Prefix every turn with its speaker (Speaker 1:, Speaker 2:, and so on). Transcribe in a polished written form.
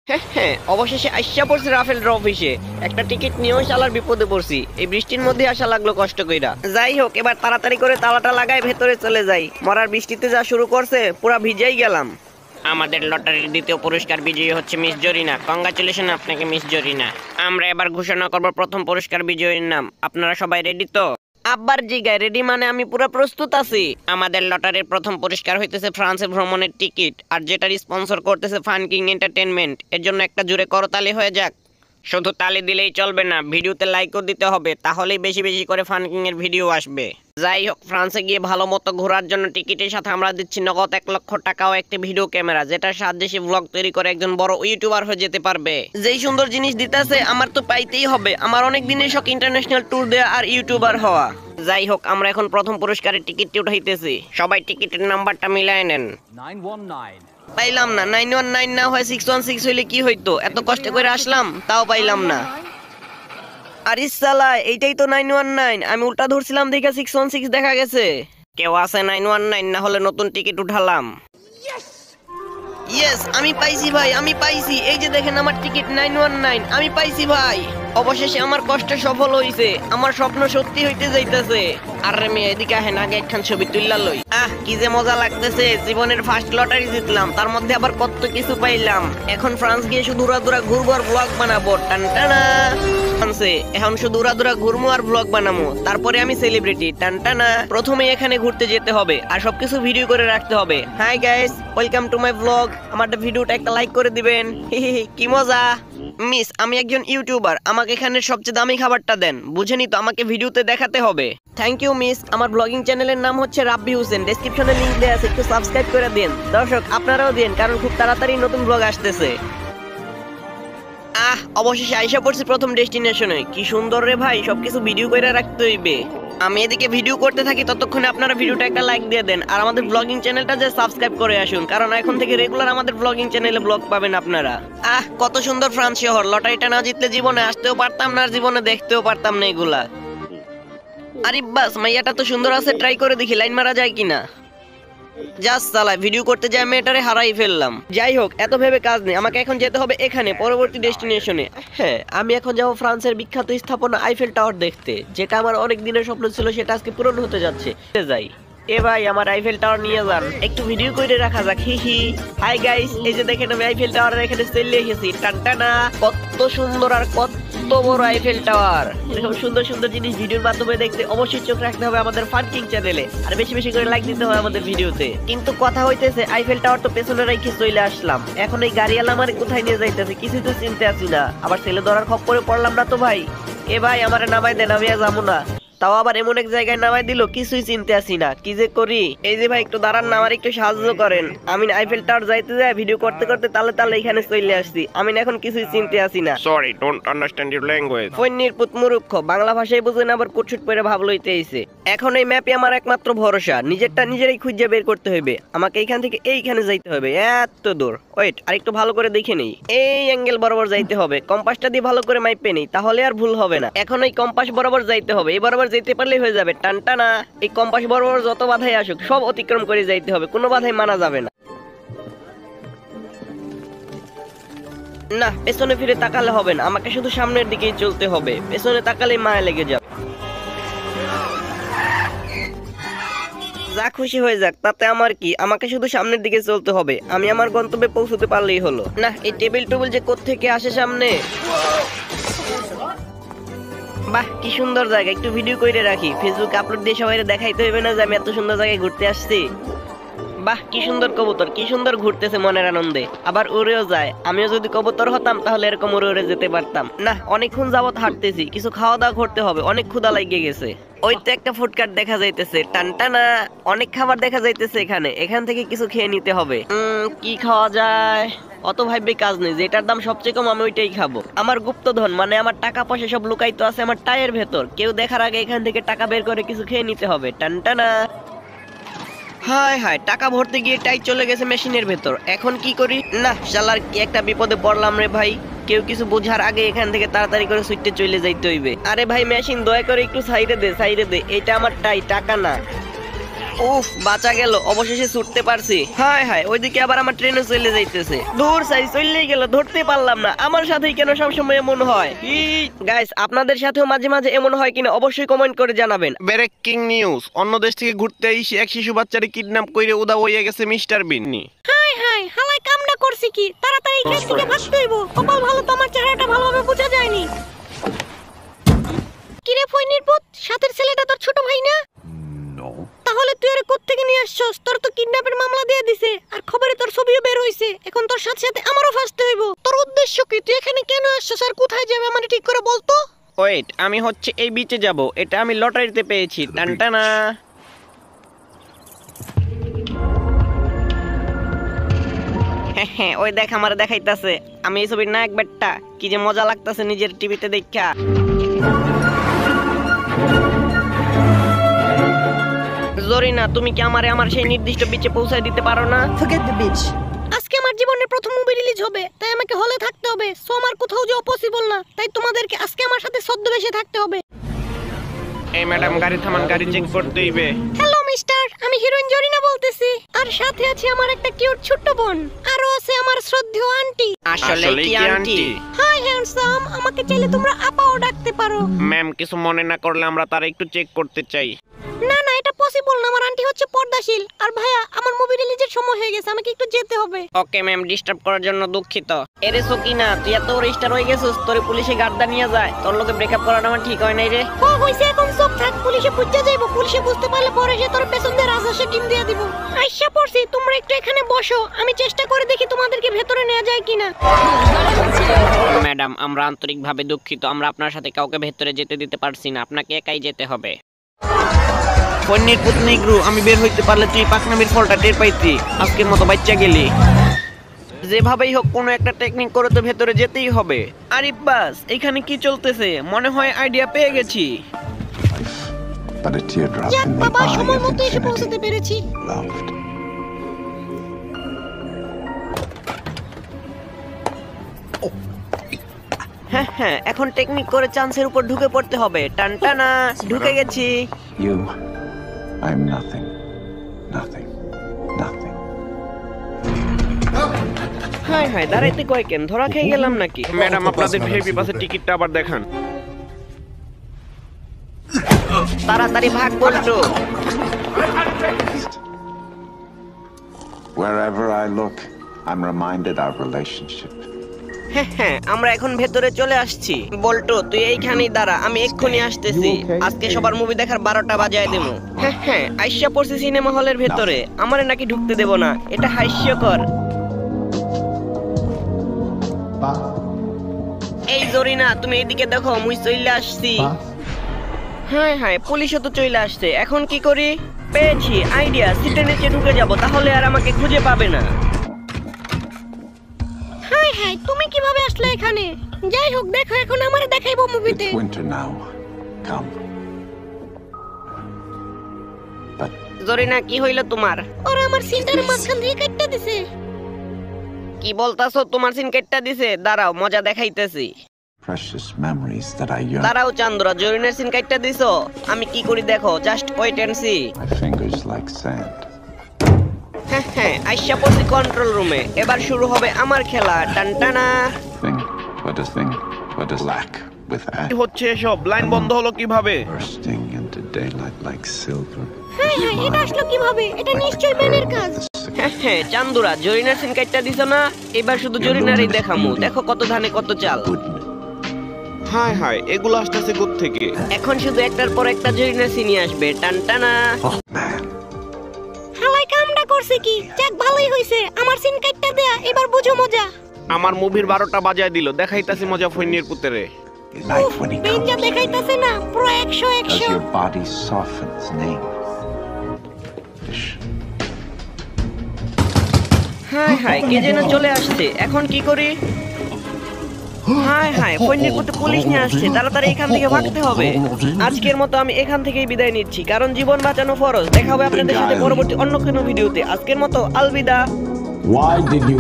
Speaker 1: হ্যাঁ হ্যাঁ, অবশেষে আইসা পড়ছে রাফেলর অফিসে। একটা টিকিট নিয়েও শালার বিপদে পড়ছি। এই বৃষ্টির মধ্যে আসা লাগলো কষ্ট কইরা। যাই হোক, এবার তাড়াতাড়ি করে তালাটা লাগাই ভেতরে চলে যাই। মরার বৃষ্টিতে যা শুরু করছে, পুরা ভিজেই গেলাম। আমাদের লটারির দ্বিতীয় পুরস্কার বিজয়ী হচ্ছে মিস জরিনা। কংগ্রাচুলেশন আপনাকে মিস জরিনা। আমরা এবার ঘোষণা করব প্রথম পুরস্কার বিজয়ীর নাম। আপনারা সবাই রেডি তো? আব্বার জিগায় রেডি মানে আমি পুরো প্রস্তুত আছি। আমাদের লটারির প্রথম পুরস্কার হইতেছে ফ্রান্সে ভ্রমণের টিকিট, আর যেটার স্পন্সর করতেছে ফান কিং এন্টারটেইনমেন্ট। এর জন্য একটা জোরে করতালি হয়ে যাক। শুধু তালি দিলেই চলবে না, ভিডিওতে লাইকও দিতে হবে, তাহলেই বেশি বেশি করে ফান কিং এর ভিডিও আসবে। যাই হোক, ফ্রান্সে গিয়ে ভালো মতো ঘোরার জন্য টিকিটের সাথে আমরা দিচ্ছি নগদ 1 লক্ষ টাকা ও একটি ভিডিও ক্যামেরা, যেটার সাহায্যে সে ব্লগ তৈরি করে একজন বড় ইউটিউবার হয়ে যেতে পারবে। যেই সুন্দর জিনিস দিতেছে আমার তো পাইতেই হবে। আমার অনেক দিনের শখ ইন্টারন্যাশনাল ট্যুর দেওয়া আর ইউটিউবার হওয়া। যাই হোক, আমরা এখন প্রথম পুরস্কারের টিকিটটি উঠাইতেছি। সবাই টিকিটের নাম্বারটা মিলায় নেন।
Speaker 2: 919
Speaker 1: পাইলাম না। 919 না হয় 616 হইলে কি হইতো? এত কষ্ট করে আসলাম, তাও পাইলাম না। আরে সালা, এইটাই তো 919। আমি উল্টা ধরছিলাম দেখে 616 দেখা গেছে। কেউ আছে 919? না হলে নতুন টিকিট উঠালাম। ইয়েস, আমি পাইছি ভাই, আমি পাইছি। এই যে দেখেন আমার টিকিট 919, আমি পাইছি ভাই। অবশেষে আমার কষ্ট সফল হইছে। আমার স্বপ্ন সত্যি হইতে যাইতেছে। আরে মেয়ে, এদিকে আহেন, আগে একখান ছবি তুললা লই। কি যে মজা লাগতেছে। জীবনের ফার্স্ট লটারি জিতলাম, তার মধ্যে আবার কত কিছু পাইলাম। এখন ফ্রান্স গিয়ে শুধু উড়াদুরা ঘুরবো আর ব্লগ বানাবো। টানটানা ফ্রান্সে এখন শুধু উড়াদুরা ঘুরবো আর ব্লগ বানাবো, তারপরে আমি সেলিব্রিটি। টানটানা প্রথমে এখানে ঘুরতে যেতে হবে আর সবকিছু ভিডিও করে রাখতে হবে। Hi guys, welcome to my blog. আমার ভিডিওটা একটা লাইক করে দিবেন। কি মজা। মিস, আমি একজন ইউটিউবার, আমাকে এখানে সবচেয়ে দামি খাবারটা দেন। বুঝেনি তো, আমাকে ভিডিওতে দেখাতে হবে। Thank you miss. আমার ব্লগিং চ্যানেলের নাম হচ্ছে রাব্বি হোসেন। ডেসক্রিপশনে লিংক দেওয়া আছে, একটু সাবস্ক্রাইব করে দিন। দর্শক আপনারাও দিন, কারণ খুব তাড়াতাড়ি নতুন ব্লগ আসতেছে। অবশেষে আইসা পড়ছি প্রথম ডেস্টিনেশনে। কি সুন্দর রে ভাই, সবকিছু ভিডিও করে রাখতে হইবে। আমি এদিকে ভিডিও করতে থাকি, ততক্ষণে আপনারা ভিডিওটা একটা লাইক দিয়ে দেন আর আমাদের ব্লগিং চ্যানেলটা যে সাবস্ক্রাইব করে আসুন, কারণ এখন থেকে রেগুলার আমাদের ব্লগিং চ্যানেলে ব্লগ পাবেন আপনারা। কত সুন্দর ফ্রান্স শহর। লটারিটা না জিতলে জীবনে আসতেও পারতাম না আর জীবনে দেখতেও পারতাম না এগুলা। আরে বাস, মাইয়াটা তো সুন্দর আছে, ট্রাই করে দেখি লাইন মারা যায় কিনা। জাস্ট চালায় ভিডিও করতে যাই মেয়েটারে হারাই ফেললাম। যাই হোক, এত ভেবে কাজ নেই, আমাকে এখন যেতে হবে এখানে পরবর্তী ডেস্টিনেশনে। হ্যাঁ, আমি এখন যাবো ফ্রান্সের বিখ্যাত স্থাপনা আইফেল টাওয়ার দেখতে, যেটা আমার অনেক দিনের স্বপ্ন ছিল, সেটা আজকে পূরণ হতে যাচ্ছে। যাই। এ ভাই, আমার আইফেল টাওয়ার নিয়ে যান, একটু ভিডিও করে রাখা যাক। হি। হাই গাইস, এই যে দেখেন আমি আইফেল টাওয়ারের এখানে চলে এসেছি। টানটানা, কত সুন্দর আর কত বড় আইফেল টাওয়ার। এরকম সুন্দর সুন্দর জিনিস ভিডিওর মাধ্যমে দেখতে অবশ্যই চোখ রাখতে হবে আমাদের ফান কিং চ্যানেলে, আর বেশি বেশি করে লাইক দিতে হবে আমাদের ভিডিওতে। কিন্তু কথা হইতেছে, আইফেল টাওয়ার তো পেছনে রেখে চলে আসলাম। এখন এই গাড়িওয়ালা আমার কোথায় নিয়ে যাইতেছে কিছুই তো চিনতে আসি না। আবার ছেলে ধরার খপ্পরে পড়লাম না তো ভাই। এ ভাই, আমারে নামাই দেন, আমি আর যাবো না। তাও আবার এমন এক জায়গায় নামাই দিল, কিছুই চিনতে আসি না, কি যে করি। এই যে ভাই, একটু দাঁড়ান না, আমার একটু সাহায্য করেন। আমি আইফেল টাওয়ার যাইতে যাই ভিডিও করতে করতে তালে তালে এখানে চলে আসছি। আমি এখন কিছুই চিনতে আসি না।
Speaker 3: Sorry, don't understand your language.
Speaker 1: ফৈন্নির পুত মূর্খ, বাংলা ভাষায় বুঝে না, আবার কুটছুট করে ভাব লইতে আইছে। এখন এই ম্যাপে আমার একমাত্র ভরসা, নিজেরটা নিজেরই খুঁজে বের করতে হইবে। আমাকে এইখান থেকে এইখানে যাইতে হবে, এত দূর। ওয়েট, আরেকটু ভালো করে দেখে নেই। এই অ্যাঙ্গেল বরাবর যাইতে হবে, কম্পাসটা দিয়ে ভালো করে মাইপে নেই, তাহলে আর ভুল হবে না। এখন এই কম্পাস বরাবর যাইতে হবে, এই বরাবর যেতে পারলেই হয়ে যাবে। টানটানা, এই কম্পাস বরাবর যত বাধাই আসুক সব অতিক্রম করে যাইতে হবে, কোনো বাধাই মানা যাবে না। না, পেছনে ফিরে তাকালে হবে না, আমাকে শুধু সামনের দিকেই চলতে হবে। পেছনে তাকালেই মায়া লেগে যাবে। যা খুশি হয়ে যাক, তাতে আমার কি, আমাকে শুধু সামনের দিকে চলতে হবে। আমি আমার গন্তব্যে পৌঁছতে পারলেই হলো। না, এই টেবিল টেবিল যে কোত্থেকে আসে সামনে। বাহ, কি সুন্দর জায়গা, একটু ভিডিও করে রাখি, ফেসবুকে আপলোড দিয়ে সবাই দেখাইতে হইবে না যে আমি এত সুন্দর জায়গায় ঘুরতে আসছি। বাহ, কি সুন্দর কবুতর, কি সুন্দর ঘুরতেছে মনের আনন্দে, আবার উড়েও যায়। আমিও যদি কবুতর হতাম তাহলে এরকম উড়ে উড়ে যেতে পারতাম। না, অনেকক্ষণ যাবত হাঁটতেছি, কিছু খাওয়া দাওয়া করতে হবে, অনেক ক্ষুধা লাগিয়ে গেছে। ওই তো একটা ফুডকার্ট দেখা যাইতেছে। টানটানা, অনেক খাবার দেখা যাইতেছে এখানে, এখান থেকে কিছু খেয়ে নিতে হবে। কি খাওয়া যায়? অত ভাববে কাজ নেই, যেটার দাম সবচেয়ে কম আমি ওইটাই খাবো। আমার গুপ্তধন মানে আমার টাকা পয়সা সব লুকাইতো আছে আমার টায়ের ভেতর, কেউ দেখার আগে এখান থেকে টাকা বের করে কিছু খেয়ে নিতে হবে। টানটানা, হায় হায়, টাকা ভরতে গিয়ে টাই চলে গেছে মেশিনের ভেতর। এখন কি করি? না শালার, কি একটা বিপদে পড়লাম রে ভাই। কেউ কিছু বোঝার আগে এখান থেকে তাড়াতাড়ি করে সুইটে চলে যাইতে হইবে। আরে ভাই মেশিন, দয়া করে একটু সাইডে দে, সাইডে দে, এটা আমার টাই, টাকা না। উফ, বাঁচা গেল, অবশেষে ছুটতে পারছি। হায় হায়, ওইদিকে আবার আমার ট্রেনে চলে যাইতেছে। দূর সাই, চলেই গেল, ধরতে পারলাম না। আমার সাথেই কেন সবসময় এমন হয়? গাইস, আপনাদের সাথেও মাঝে মাঝে এমন হয় কিনা অবশ্যই কমেন্ট করে জানাবেন।
Speaker 3: ব্রেকিং নিউজ, অন্য দেশ থেকে ঘুরতে এসে এক শিশু বাচ্চারে কিডন্যাপ করে উধাও হয়ে গেছে মিস্টার বিন্নি।
Speaker 2: হাই হাই, হালাই কামনা করছি কি? তাড়াতাড়ি এখান থেকে ভাগতে হইব। কপাল ভালো তো আমার চেহারাটা ভালোভাবে বোঝা যায়নি। কিরে ফইনির পুত, সাথের ছেলেটা তোর ছোট ভাই না? তাহলে তুই ওরে কোত্থেকে নিয়ে আসছস? তোর তো কিডন্যাপের মামলা দিয়ে দিছে, আর খবরে তোর ছবিও বের হইছে। এখন তোর সাথে সাথে আমারও ফাঁসতে হইব। তোর উদ্দেশ্য কি? তুই এখানে কেন আসছস আর কোথায় যাবে মানে ঠিক করে বলতো।
Speaker 1: ওয়েট, আমি হচ্ছে এই বিচে যাব। এটা আমি লটারিতে পেয়েছি। টানটানা। হ্যাঁ, ওই দেখ আমার দেখাইতাছে। আমি এই ছবির নায়ক বেটটা, কি যে মজা লাগতাছে নিজের টিভিতে দেখা। জরিনা, তুমি কি আমার সেই নির্দিষ্ট বিচে পৌঁছায় দিতে পারো না?
Speaker 2: আজকে আমার জীবনের প্রথম মুভি রিলিজ হবে, তাই আমাকে হলে থাকতে হবে। সো আমার কোথাও যাওয়া পসিবল না, তাই তোমাদেরকে আজকে আমার সাথে ছদ্মবেশে থাকতে হবে।
Speaker 3: এই ম্যাডাম, গাড়ি থামান, গাড়ি চেক করতে হইবে।
Speaker 2: হ্যালো মিস্টার, আমি হিরোইন জরিনা বলতেছি। আর সাথে আছে আমার একটা কিউট ছোট্ট বোন। আরো আছে আমার শ্রদ্ধেয় আন্টি।
Speaker 1: আসলে কি আন্টি?
Speaker 2: হাই হ্যান্ডসাম, আমাকে চাইলে তোমরা আপাও ডাকতে পারো।
Speaker 3: ম্যাম, কিছু মনে না করলে আমরা তার একটু চেক করতে চাই।
Speaker 2: না না, এটা পসিবল না। আমার আন্টি হচ্ছে পর্দাশীল। আর ভাইয়া, আমার মুভি রিলিজের সময় হয়ে গেছে, আমাকে একটু যেতে হবে।
Speaker 1: ওকে ম্যাম, ডিস্টার্ব করার জন্য দুঃখিত। এরে সকিনা, তুই এত রেজিস্টার হয়ে গেছিস, তোরে পুলিশে গার্দা নিয়ে যায়। তোর লোকে ব্রেকআপ করাটা আমার ঠিক হয় নাই রে।
Speaker 2: ও হইছে, এখন চুপ থাক। পুলিশে বুঝতে যাইবো, পুলিশে বুঝতে পারলে পরে সে তোর পেছন দিয়ে রাজহাঁসে ডিম দিয়ে দিব। আইসা পড়ছি, তোমরা একটু এখানে বসো, আমি চেষ্টা করে দেখি তোমাদেরকে ভেতরে নেওয়া যায় কিনা।
Speaker 1: ম্যাডাম, আমরা আন্তরিকভাবে দুঃখিত। আমরা আপনার সাথে কাউকে ভেতরে যেতে দিতে পারছি না। আপনাকে একাই যেতে হবে। ফন্নির পুতনি গ্রু, আমি বের হইতে পারলে তুই পাকনামির ফলটা টের পাইতি। আজকের মতো বাচ্চা গেলি। যেভাবেই হোক কোনো একটা টেকনিক করে তো ভেতরে যেতেই হবে। আরে বাস, এখানে কি চলতেছে? মনে হয় আইডিয়া পেয়ে গেছি।
Speaker 2: যাক বাবা, সময় মতো এসে পৌঁছাতে পেরেছি।
Speaker 1: হ্যাঁ, এখন টেকনিক করে চান্সের উপর ঢুকে পড়তে হবে। টানটানা, ঢুকে গেছি।
Speaker 4: I'm nothing.
Speaker 1: হাই, দাঁড়াইতে কয় কেন? ধরা খেয়ে গেলাম নাকি?
Speaker 3: ম্যাডাম, আপনাদের ভিআইপি বাসের টিকিটটা আবার দেখান।
Speaker 1: তাড়াতাড়ি ভাগ বলতো।
Speaker 4: Wherever I look, I'm reminded our relationship.
Speaker 1: হ্যাঁ, আমরা এখন ভেতরে চলে আসছি। বলতো, তুই এইখানেই দাঁড়া, আমি এক্ষুনি আসতেছি। আজকে সবার মুভি দেখার 12টা বাজায় দেবো। হ্যাঁ, আইসা পড়ছি সিনেমা হলের ভেতরে। আমারে নাকি ঢুকতে দেব না, এটা হাস্যকর। এই জরিনা, তুমি এইদিকে দেখো, মুই চলে আসছি। হাই, পুলিশও তো চলে আসছে। এখন কি করি? পেয়েছি আইডিয়া, সিটের নিচে ঢুকে যাব, তাহলে আর আমাকে খুঁজে পাবে না।
Speaker 2: হাই, তুমি কিভাবে আসলে এখানে? যাই হোক, দেখো, এখন আমারে দেখাইবো মুভিতে।
Speaker 4: It's winter now. Come. But
Speaker 1: Zarina, কি হইল তোমার?
Speaker 2: ওরা আমার সিনটার মাঝখান দিয়ে কাটতে দিছে।
Speaker 1: কি বলতাছো? তোমার সিন কেটটা দিছে? দাঁড়াও, মজা দেখাইতেছি।
Speaker 4: precious memories that I yearn.
Speaker 1: দাঁড়াও চান্দরা, জরিনের সিন কাটটা দিছো। আমি কি করি দেখো, just wait and see.
Speaker 4: My fingers like sand.
Speaker 1: হ্যাঁ, আইসা পড়ছি কন্ট্রোল রুমে। এবার শুরু হবে আমার খেলা। টানটানা।
Speaker 4: What is lack with
Speaker 3: কি
Speaker 4: ash
Speaker 3: হচ্ছে এসব? লাইন বন্ধ হলো কিভাবে?
Speaker 4: bursting into daylight like silver.
Speaker 2: Hi, এটা আসলো কিভাবে? এটা নিশ্চয়ই ম্যানের কাজ।
Speaker 1: হ্যাঁ, চান্দুরা, জরিনার সিন কাটটা দিছো না? এবার শুধু জরিনারই দেখামু। দেখো কত ধানে কত চাল।
Speaker 3: হাই, এগুলো আসতেছে কোত্থেকে?
Speaker 1: এখন শুধু একটার পর একটা জরিনার সিনই আসবে। টানটানা।
Speaker 2: হালাই কামটা করছে কি? যাক, ভালোই হইছে, আমার সিন কাটটা দেয়া। এবার বুঝো মজা।
Speaker 3: আমার মুভির 12টা বাজায় দিল। দেখাইতাছি মজা ফন্নির পুতেরে।
Speaker 4: Life when he
Speaker 2: পেনটা
Speaker 4: comes,
Speaker 2: দেখাইতাছে না, পুরো 100
Speaker 4: as
Speaker 2: 100।
Speaker 4: your body softens, name.
Speaker 1: Hi, কে যেন চলে আসছে। এখন কি করি? হাই, ফন্নির পুতে পুলিশ নিয়ে আসছে। তাড়াতাড়ি এখান থেকে ভাগতে হবে। আজকের মতো আমি এখান থেকেই বিদায় নিচ্ছি, কারণ জীবন বাঁচানো ফরজ। দেখা হবে আপনাদের সাথে পরবর্তী অন্য কোনো ভিডিওতে। আজকের মতো আলবিদা।
Speaker 5: Why did you